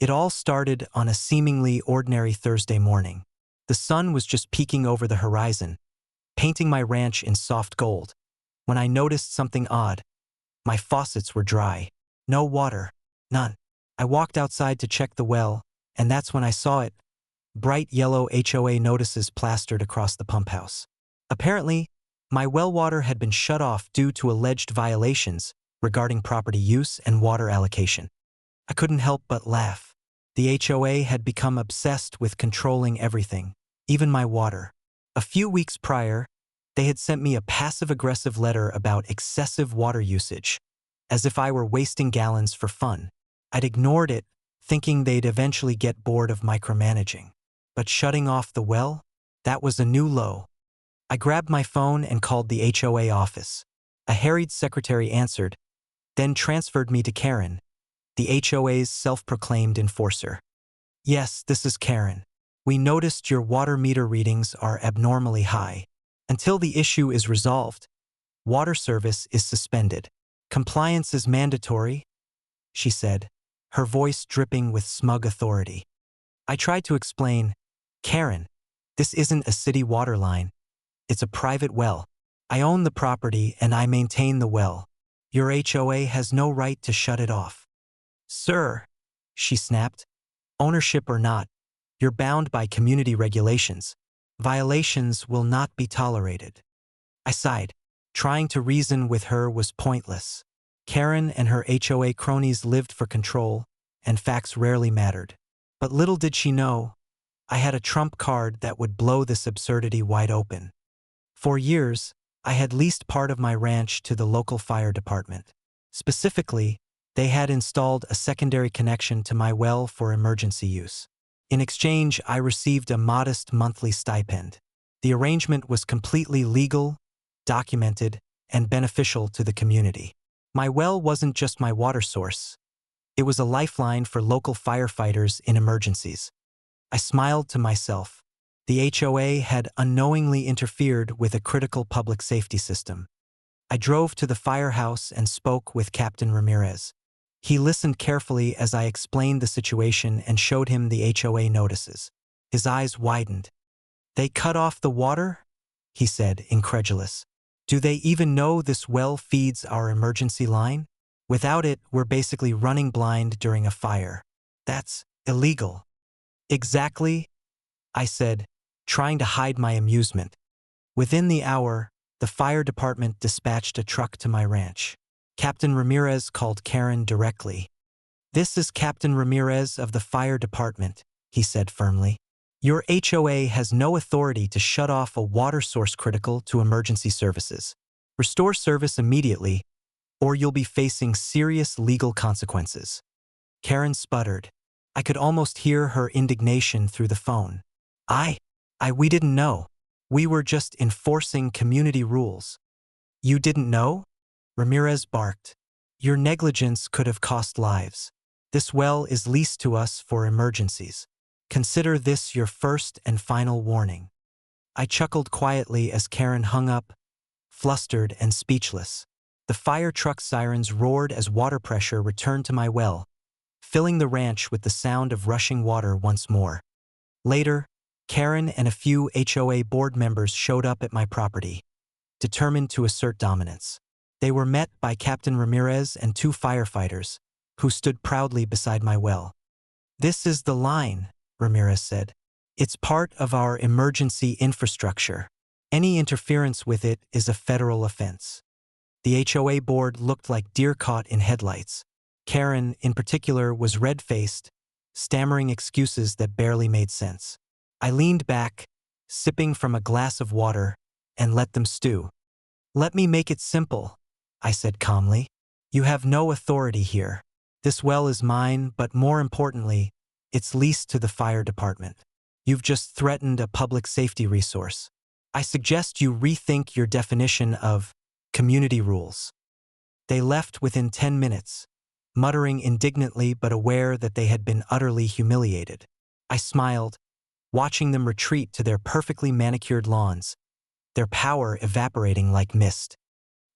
It all started on a seemingly ordinary Thursday morning. The sun was just peeking over the horizon, painting my ranch in soft gold, when I noticed something odd. My faucets were dry. No water. None. I walked outside to check the well, and that's when I saw it. Bright yellow HOA notices plastered across the pump house. Apparently, my well water had been shut off due to alleged violations regarding property use and water allocation. I couldn't help but laugh. The HOA had become obsessed with controlling everything, even my water. A few weeks prior, they had sent me a passive-aggressive letter about excessive water usage, as if I were wasting gallons for fun. I'd ignored it, thinking they'd eventually get bored of micromanaging. But shutting off the well? That was a new low. I grabbed my phone and called the HOA office. A harried secretary answered, then transferred me to Karen, the HOA's self-proclaimed enforcer. Yes, this is Karen. We noticed your water meter readings are abnormally high. Until the issue is resolved, water service is suspended. Compliance is mandatory, she said, her voice dripping with smug authority. I tried to explain, Karen, this isn't a city water line. It's a private well. I own the property and I maintain the well. Your HOA has no right to shut it off. Sir, she snapped, ownership or not, you're bound by community regulations. Violations will not be tolerated. I sighed. Trying to reason with her was pointless. Karen and her HOA cronies lived for control, and facts rarely mattered. But little did she know, I had a trump card that would blow this absurdity wide open. For years, I had leased part of my ranch to the local fire department. Specifically, they had installed a secondary connection to my well for emergency use. In exchange, I received a modest monthly stipend. The arrangement was completely legal, documented, and beneficial to the community. My well wasn't just my water source. It was a lifeline for local firefighters in emergencies. I smiled to myself. The HOA had unknowingly interfered with a critical public safety system. I drove to the firehouse and spoke with Captain Ramirez. He listened carefully as I explained the situation and showed him the HOA notices. His eyes widened. They cut off the water? He said, incredulous. Do they even know this well feeds our emergency line? Without it, we're basically running blind during a fire. That's illegal. Exactly, I said, trying to hide my amusement. Within the hour, the fire department dispatched a truck to my ranch. Captain Ramirez called Karen directly. This is Captain Ramirez of the fire department, he said firmly. Your HOA has no authority to shut off a water source critical to emergency services. Restore service immediately, or you'll be facing serious legal consequences. Karen sputtered. I could almost hear her indignation through the phone. We didn't know. We were just enforcing community rules. You didn't know? Ramirez barked. Your negligence could have cost lives. This well is leased to us for emergencies. Consider this your first and final warning. I chuckled quietly as Karen hung up, flustered and speechless. The fire truck sirens roared as water pressure returned to my well, filling the ranch with the sound of rushing water once more. Later, Karen and a few HOA board members showed up at my property, determined to assert dominance. They were met by Captain Ramirez and 2 firefighters, who stood proudly beside my well. This is the line, Ramirez said. It's part of our emergency infrastructure. Any interference with it is a federal offense. The HOA board looked like deer caught in headlights. Karen, in particular, was red-faced, stammering excuses that barely made sense. I leaned back, sipping from a glass of water, and let them stew. Let me make it simple, I said calmly. You have no authority here. This well is mine, but more importantly, it's leased to the fire department. You've just threatened a public safety resource. I suggest you rethink your definition of community rules. They left within 10 minutes, muttering indignantly but aware that they had been utterly humiliated. I smiled, watching them retreat to their perfectly manicured lawns, their power evaporating like mist.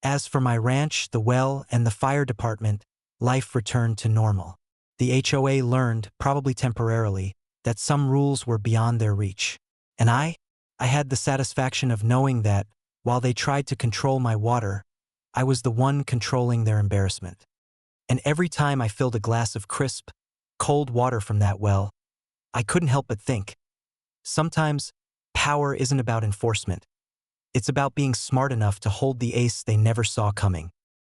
As for my ranch, the well, and the fire department, life returned to normal. The HOA learned, probably temporarily, that some rules were beyond their reach. And I had the satisfaction of knowing that, while they tried to control my water, I was the one controlling their embarrassment. And every time I filled a glass of crisp, cold water from that well, I couldn't help but think, sometimes power isn't about enforcement. It's about being smart enough to hold the ace they never saw coming.